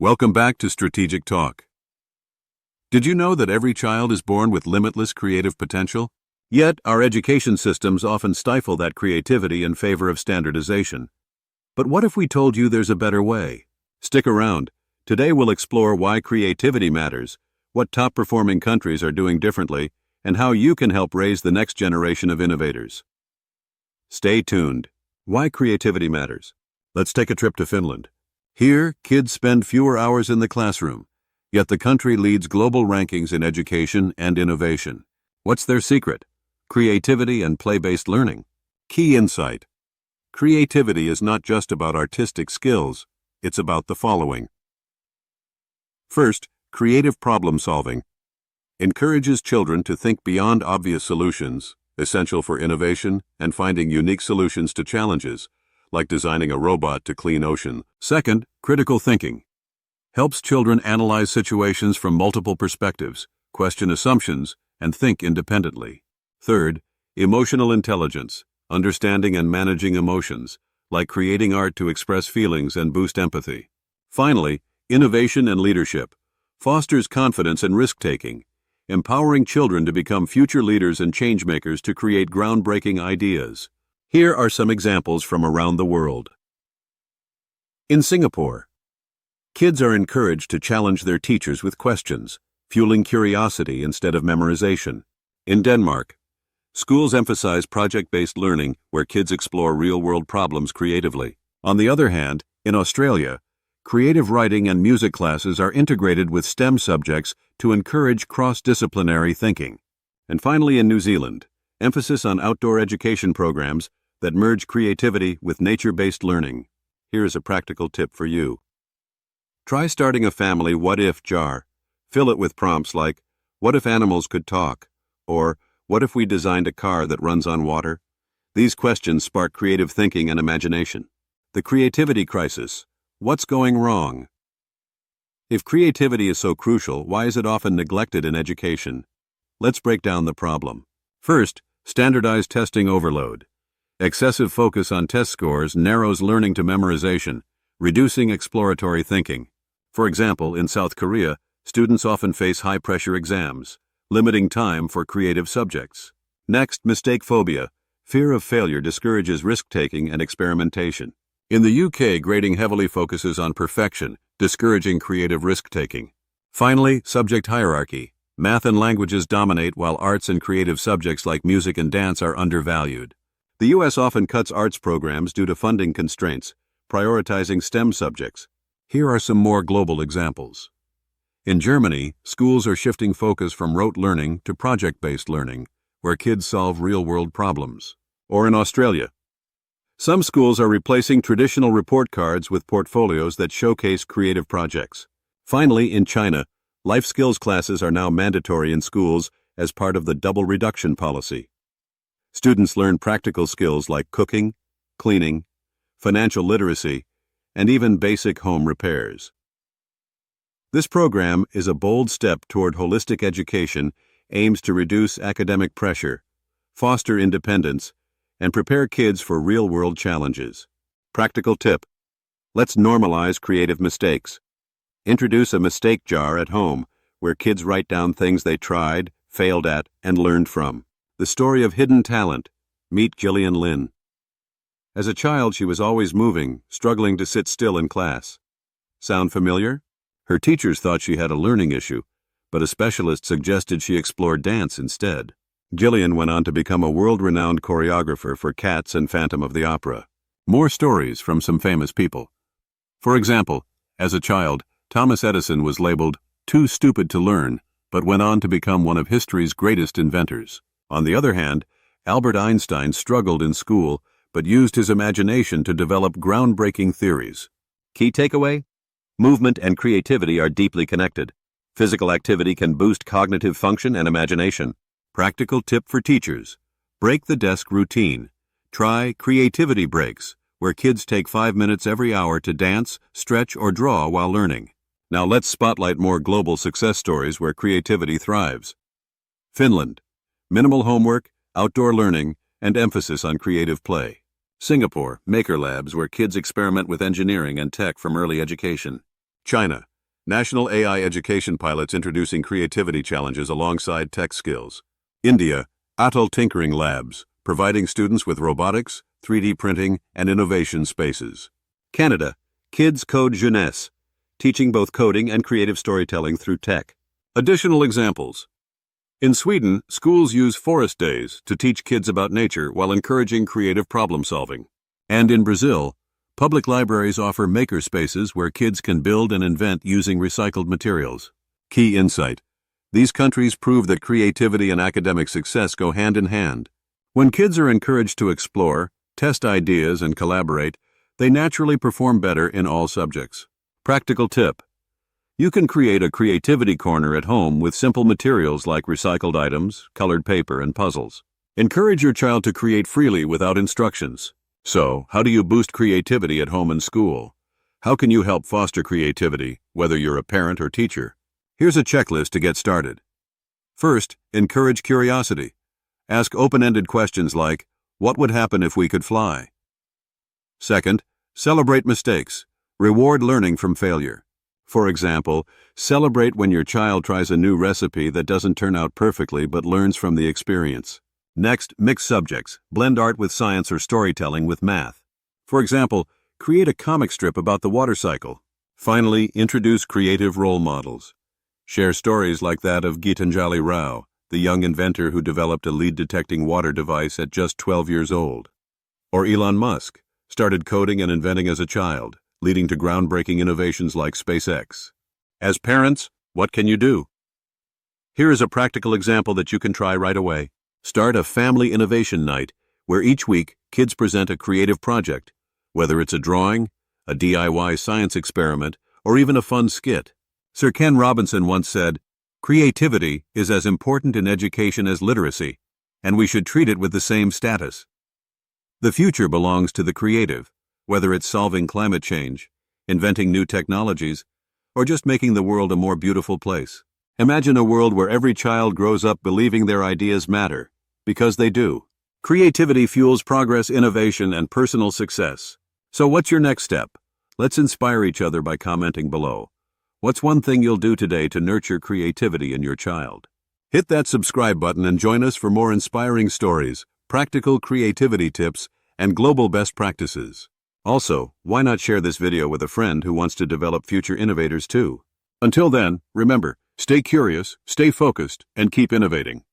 Welcome back to Strategic Talk. Did you know that every child is born with limitless creative potential? Yet, our education systems often stifle that creativity in favor of standardization. But what if we told you there's a better way? Stick around. Today we'll explore why creativity matters, what top-performing countries are doing differently, and how you can help raise the next generation of innovators. Stay tuned. Why creativity matters. Let's take a trip to Finland. Here, kids spend fewer hours in the classroom, yet the country leads global rankings in education and innovation. What's their secret? Creativity and play-based learning. Key insight. Creativity is not just about artistic skills, it's about the following. First, creative problem solving. Encourages children to think beyond obvious solutions, essential for innovation and finding unique solutions to challenges, like designing a robot to clean ocean. Second, critical thinking. Helps children analyze situations from multiple perspectives, question assumptions, and think independently. Third, emotional intelligence. Understanding and managing emotions, like creating art to express feelings and boost empathy. Finally, innovation and leadership. Fosters confidence and risk-taking, empowering children to become future leaders and changemakers to create groundbreaking ideas. Here are some examples from around the world. In Singapore, kids are encouraged to challenge their teachers with questions, fueling curiosity instead of memorization. In Denmark, schools emphasize project-based learning where kids explore real-world problems creatively. On the other hand, in Australia, creative writing and music classes are integrated with STEM subjects to encourage cross-disciplinary thinking. And finally, in New Zealand, emphasis on outdoor education programs that merge creativity with nature-based learning. Here is a practical tip for you. Try starting a family what-if jar. Fill it with prompts like, what if animals could talk? Or, what if we designed a car that runs on water? These questions spark creative thinking and imagination. The creativity crisis. What's going wrong? If creativity is so crucial, why is it often neglected in education? Let's break down the problem. First, standardized testing overload. Excessive focus on test scores narrows learning to memorization, reducing exploratory thinking. For example, in South Korea, students often face high-pressure exams, limiting time for creative subjects. Next, mistake phobia. Fear of failure discourages risk-taking and experimentation. In the UK, grading heavily focuses on perfection, discouraging creative risk-taking. Finally, subject hierarchy. Math and languages dominate while arts and creative subjects like music and dance are undervalued. The U.S. often cuts arts programs due to funding constraints, prioritizing STEM subjects. Here are some more global examples. In Germany, schools are shifting focus from rote learning to project-based learning, where kids solve real-world problems. Or in Australia, some schools are replacing traditional report cards with portfolios that showcase creative projects. Finally, in China, life skills classes are now mandatory in schools as part of the double reduction policy. Students learn practical skills like cooking, cleaning, financial literacy, and even basic home repairs. This program is a bold step toward holistic education, aims to reduce academic pressure, foster independence, and prepare kids for real-world challenges. Practical tip. Let's normalize creative mistakes. Introduce a mistake jar at home, where kids write down things they tried, failed at, and learned from. The story of hidden talent. Meet Gillian Lynn. As a child, she was always moving, struggling to sit still in class. Sound familiar? Her teachers thought she had a learning issue, but a specialist suggested she explore dance instead. Gillian went on to become a world-renowned choreographer for Cats and Phantom of the Opera. More stories from some famous people. For example, as a child, Thomas Edison was labeled too stupid to learn, but went on to become one of history's greatest inventors. On the other hand, Albert Einstein struggled in school, but used his imagination to develop groundbreaking theories. Key takeaway? Movement and creativity are deeply connected. Physical activity can boost cognitive function and imagination. Practical tip for teachers. Break the desk routine. Try creativity breaks, where kids take 5 minutes every hour to dance, stretch, or draw while learning. Now let's spotlight more global success stories where creativity thrives. Finland. Minimal homework, outdoor learning, and emphasis on creative play. Singapore. Maker labs where kids experiment with engineering and tech from early education. China. National AI education pilots introducing creativity challenges alongside tech skills. India, Atal Tinkering Labs, providing students with robotics, 3D printing, and innovation spaces. Canada, Kids Code Jeunesse, teaching both coding and creative storytelling through tech. Additional examples. In Sweden, schools use forest days to teach kids about nature while encouraging creative problem solving. And in Brazil, public libraries offer maker spaces where kids can build and invent using recycled materials. Key insight. These countries prove that creativity and academic success go hand in hand. When kids are encouraged to explore, test ideas, and collaborate, they naturally perform better in all subjects. Practical tip. You can create a creativity corner at home with simple materials like recycled items, colored paper, and puzzles. Encourage your child to create freely without instructions. So, how do you boost creativity at home and school? How can you help foster creativity, whether you're a parent or teacher? Here's a checklist to get started. First, encourage curiosity. Ask open-ended questions like, what would happen if we could fly? Second, celebrate mistakes. Reward learning from failure. For example, celebrate when your child tries a new recipe that doesn't turn out perfectly but learns from the experience. Next, mix subjects. Blend art with science or storytelling with math. For example, create a comic strip about the water cycle. Finally, introduce creative role models. Share stories like that of Gitanjali Rao, the young inventor who developed a lead-detecting water device at just 12 years old. Or Elon Musk, started coding and inventing as a child, leading to groundbreaking innovations like SpaceX. As parents, what can you do? Here is a practical example that you can try right away. Start a family innovation night, where each week kids present a creative project, whether it's a drawing, a DIY science experiment, or even a fun skit. Sir Ken Robinson once said, "Creativity is as important in education as literacy, and we should treat it with the same status." The future belongs to the creative, whether it's solving climate change, inventing new technologies, or just making the world a more beautiful place. Imagine a world where every child grows up believing their ideas matter, because they do. Creativity fuels progress, innovation, and personal success. So what's your next step? Let's inspire each other by commenting below. What's one thing you'll do today to nurture creativity in your child? Hit that subscribe button and join us for more inspiring stories, practical creativity tips, and global best practices. Also, why not share this video with a friend who wants to develop future innovators too? Until then, remember, stay curious, stay focused, and keep innovating.